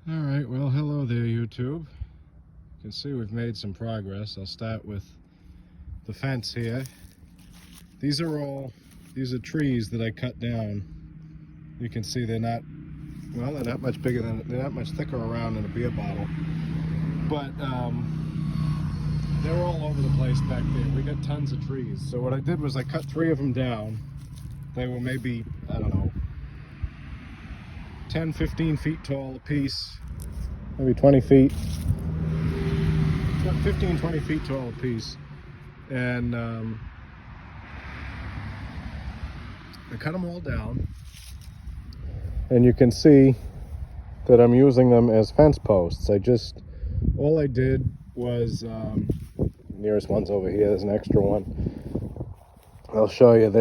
Alright, well, hello there, YouTube. You can see we've made some progress. I'll start with the fence here. These are trees that I cut down. You can see they're not much bigger they're not much thicker around than a beer bottle. But they're all over the place back there. We got tons of trees. So what I did was I cut 3 of them down. They were maybe, I don't know, 10, 15 feet tall a piece. Maybe 20 feet. 15, 20 feet tall a piece. And I cut them all down. And you can see that I'm using them as fence posts. All I did was, nearest one's over here, there's an extra one. I'll show you.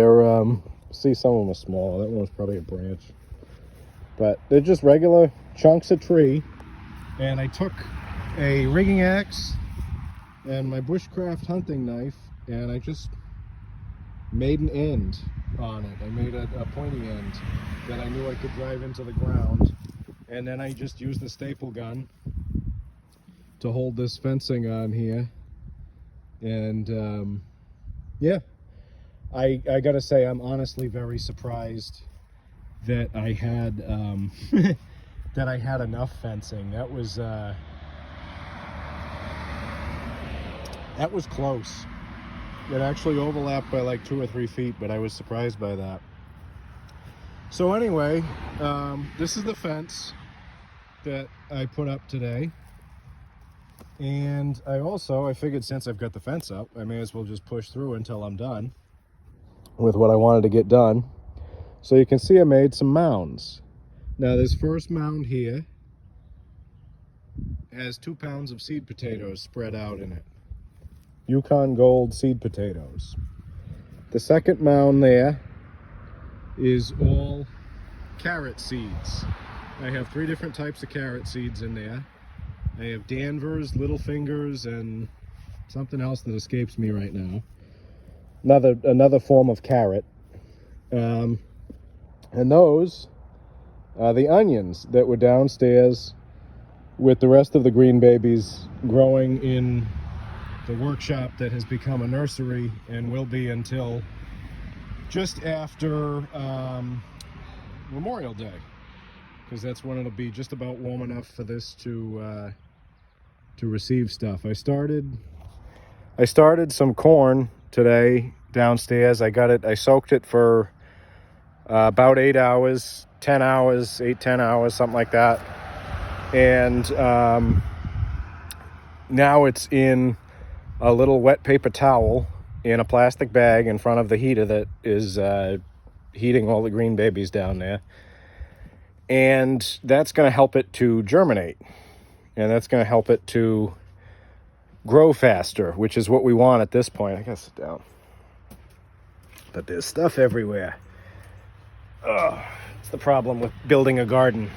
See, some of them are small. That one's probably a branch. But they're just regular chunks of tree. And I took a rigging axe and my bushcraft hunting knife, and I just made an end on it. I made a pointy end that I knew I could drive into the ground. And then I just used the staple gun to hold this fencing on here. And yeah, I gotta say, I'm honestly very surprised that I had that I had enough fencing. That was close. It actually overlapped by like 2 or 3 feet, but I was surprised by that. So anyway, this is the fence that I put up today. And I figured since I've got the fence up, I may as well just push through until I'm done with what I wanted to get done. So you can see I made some mounds. Now this first mound here has 2 pounds of seed potatoes spread out in it. Yukon Gold seed potatoes. The second mound there is all carrot seeds. I have 3 different types of carrot seeds in there. I have Danvers, Little Fingers, and something else that escapes me right now. Another form of carrot. And those are the onions that were downstairs with the rest of the green babies growing in the workshop that has become a nursery and will be until just after Memorial Day, because that's when it'll be just about warm enough for this to receive stuff. I started some corn today downstairs. I soaked it for about 8 hours, 10 hours, 10 hours, something like that. And now it's in a little wet paper towel in a plastic bag in front of the heater that is heating all the green babies down there. And that's going to help it to germinate. And that's going to help it to grow faster, which is what we want at this point. I gotta sit down. But there's stuff everywhere. It's the problem with building a garden.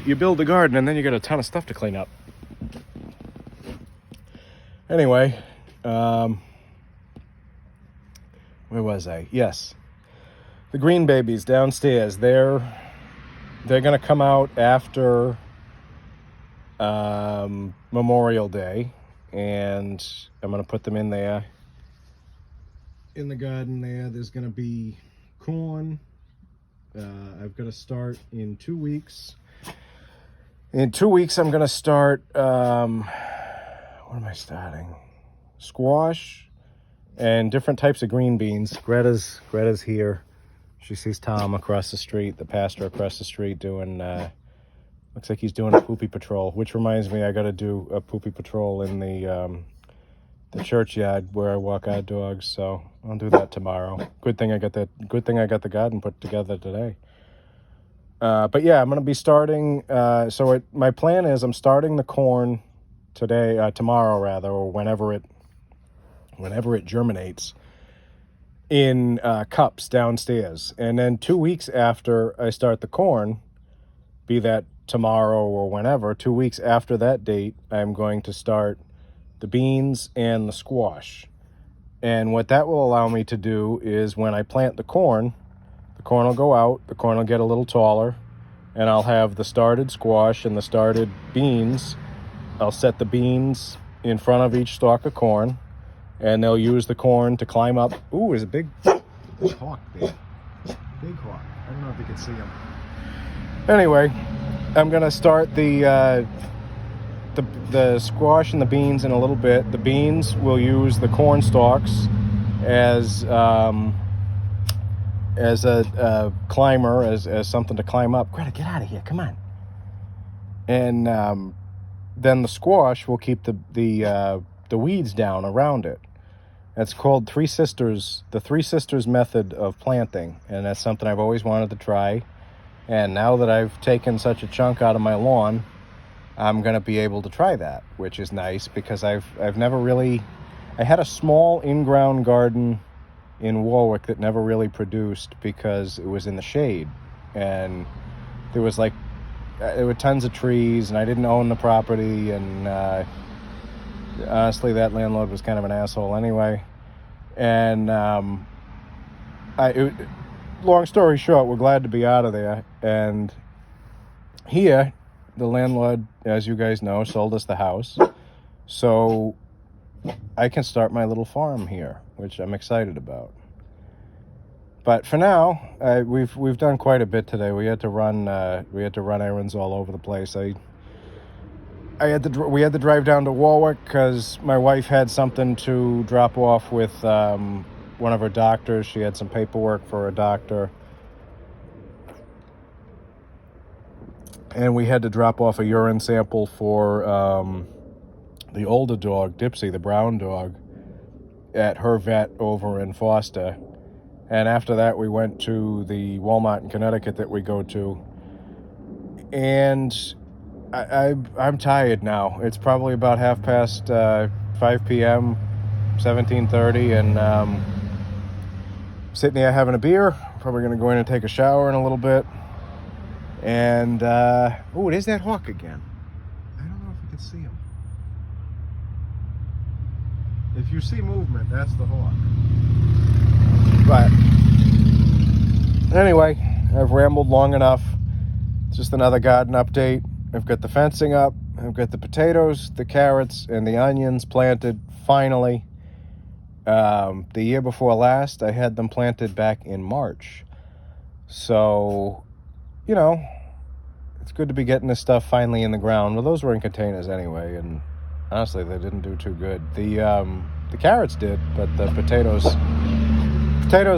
You build a garden and then you got a ton of stuff to clean up. Anyway, where was I? Yes. The green babies downstairs, they're going to come out after Memorial Day, and I'm going to put them in there. In the garden there's going to be corn. I've got to start in 2 weeks. In 2 weeks, I'm going to start, what am I starting? Squash and different types of green beans. Greta's here. She sees Tom across the street, the pastor across the street doing, looks like he's doing a poopy patrol, which reminds me I got to do a poopy patrol in the churchyard where I walk our dogs, so I'll do that tomorrow. Good thing I got the garden put together today. But yeah, I'm going to be starting, my plan is I'm starting the corn tomorrow, or whenever it germinates, in cups downstairs. And then 2 weeks after I start the corn, be that tomorrow or whenever, 2 weeks after that date, I'm going to start the beans and the squash. And what that will allow me to do is when I plant the corn will go out, the corn will get a little taller, and I'll have the started squash and the started beans. I'll set the beans in front of each stalk of corn, and they'll use the corn to climb up. Ooh, there's a big hawk there. Big hawk. I don't know if you can see him. Anyway, I'm gonna start the squash and the beans in a little bit. The beans will use the corn stalks as a climber, as something to climb up. Greta, get out of here! Come on. And then the squash will keep the weeds down around it. It's called Three Sisters, the Three Sisters method of planting, and that's something I've always wanted to try. And now that I've taken such a chunk out of my lawn, I'm going to be able to try that, which is nice because I've never really... I had a small in-ground garden in Warwick that never really produced because it was in the shade. And there were tons of trees, and I didn't own the property, and honestly, that landlord was kind of an asshole anyway. And long story short, we're glad to be out of there. And here, the landlord, as you guys know, sold us the house. So I can start my little farm here, which I'm excited about. But for now, we've done quite a bit today. We had to run errands all over the place. We had to drive down to Warwick because my wife had something to drop off with one of her doctors. She had some paperwork for a doctor. And we had to drop off a urine sample for the older dog, Dipsy, the brown dog, at her vet over in Foster. And after that, we went to the Walmart in Connecticut that we go to. And I'm tired now. It's probably about 5 p.m., 17:30, and sitting here having a beer. Probably going to go in and take a shower in a little bit. And, oh, there's that hawk again. I don't know if you can see him. If you see movement, that's the hawk. But anyway, I've rambled long enough. It's just another garden update. I've got the fencing up. I've got the potatoes, the carrots, and the onions planted, finally. The year before last, I had them planted back in March. So, you know, it's good to be getting this stuff finally in the ground. Well, those were in containers anyway, and honestly, they didn't do too good. The carrots did, but the potatoes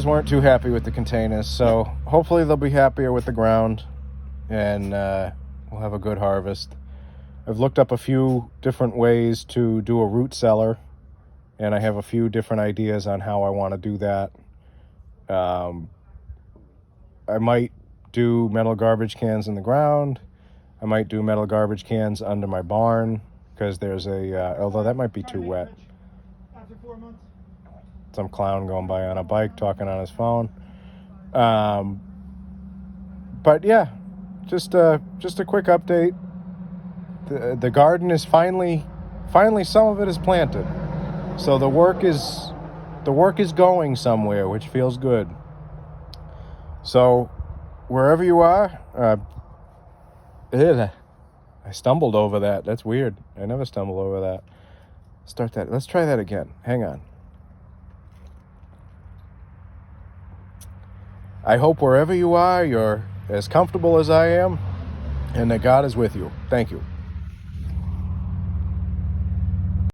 weren't too happy with the containers. So hopefully they'll be happier with the ground, and we'll have a good harvest. I've looked up a few different ways to do a root cellar, and I have a few different ideas on how I want to do that. I might do metal garbage cans in the ground. I might do metal garbage cans under my barn, because there's although that might be too wet. Some clown going by on a bike talking on his phone. But yeah, just a quick update. The garden is finally some of it is planted. So the work is going somewhere, which feels good. So wherever you are, I stumbled over that. That's weird. I never stumble over that. Start that. Let's try that again. Hang on. I hope wherever you are, you're as comfortable as I am, and that God is with you. Thank you.